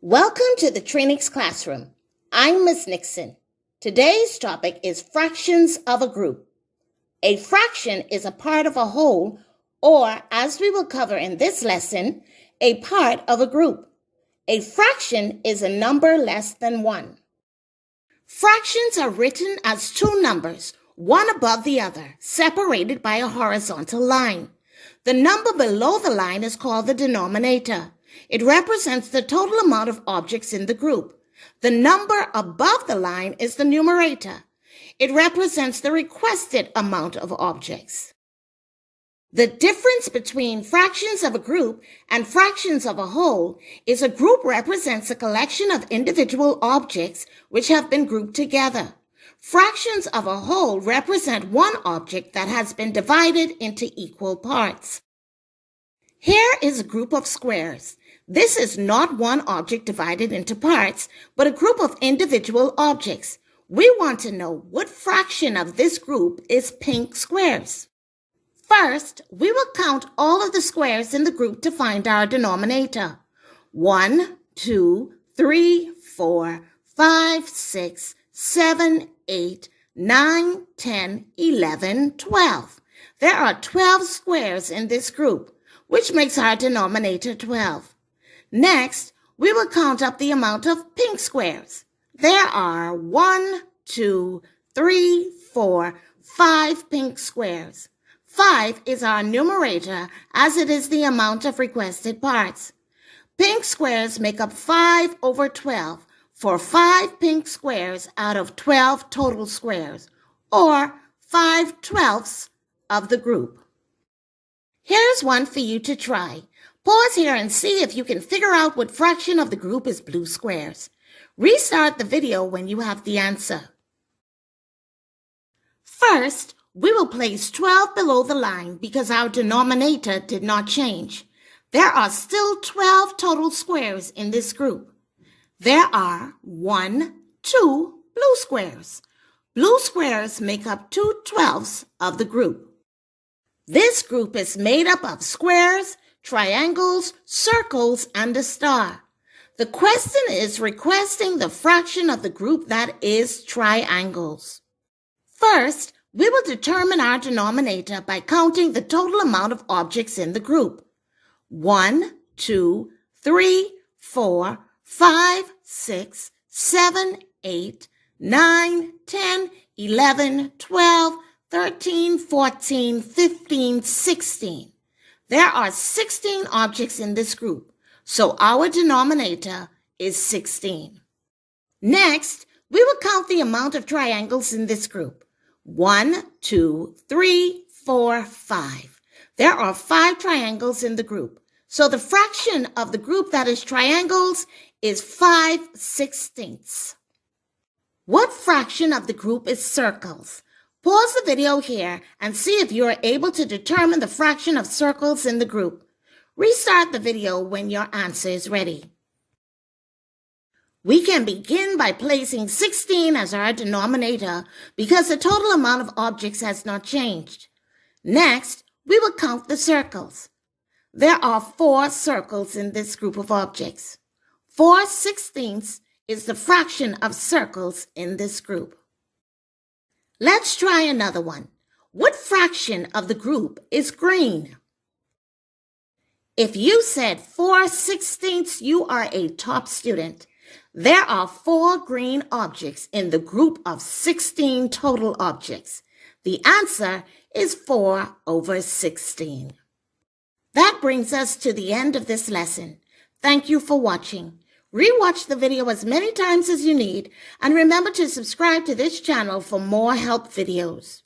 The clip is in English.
Welcome to the TriNix classroom. I'm Miss Nixon. Today's topic is fractions of a group. A fraction is a part of a whole, or, as we will cover in this lesson, a part of a group. A fraction is a number less than 1. Fractions are written as two numbers, one above the other, separated by a horizontal line. The number below the line is called the denominator. It represents the total amount of objects in the group. The number above the line is the numerator. It represents the requested amount of objects. The difference between fractions of a group and fractions of a whole is a group represents a collection of individual objects which have been grouped together. Fractions of a whole represent one object that has been divided into equal parts. Here is a group of squares. This is not one object divided into parts, but a group of individual objects. We want to know what fraction of this group is pink squares. First, we will count all of the squares in the group to find our denominator. 1, 2, 3, 4, 5, 6, 7, 8, 9, 10, 11, 12. There are 12 squares in this group, which makes our denominator 12. Next, we will count up the amount of pink squares. There are 1, 2, 3, 4, 5 pink squares. 5 is our numerator as it is the amount of requested parts. Pink squares make up 5 over 12 for 5 pink squares out of 12 total squares, or 5/12 of the group. Here's one for you to try. Pause here and see if you can figure out what fraction of the group is blue squares. Restart the video when you have the answer. First, we will place 12 below the line because our denominator did not change. There are still 12 total squares in this group. There are 1, 2 blue squares. Blue squares make up 2/12 of the group. This group is made up of squares, triangles, circles, and a star. The question is requesting the fraction of the group that is triangles. First, we will determine our denominator by counting the total amount of objects in the group. 1, 2, 3, 4, 5, 6, 7, 8, 9, 10, 11, 12, 13, 14, 15, 16. There are 16 objects in this group, so our denominator is 16. Next, we will count the amount of triangles in this group. 1, 2, 3, 4, 5. There are 5 triangles in the group, so the fraction of the group that is triangles is 5/16. What fraction of the group is circles? Pause the video here and see if you are able to determine the fraction of circles in the group. Restart the video when your answer is ready. We can begin by placing 16 as our denominator because the total amount of objects has not changed. Next, we will count the circles. There are 4 circles in this group of objects. 4/16 is the fraction of circles in this group. Let's try another one. What fraction of the group is green? If you said 4/16, you are a top student. There are 4 green objects in the group of 16 total objects. The answer is 4/16. That brings us to the end of this lesson. Thank you for watching. Rewatch the video as many times as you need, and remember to subscribe to this channel for more help videos.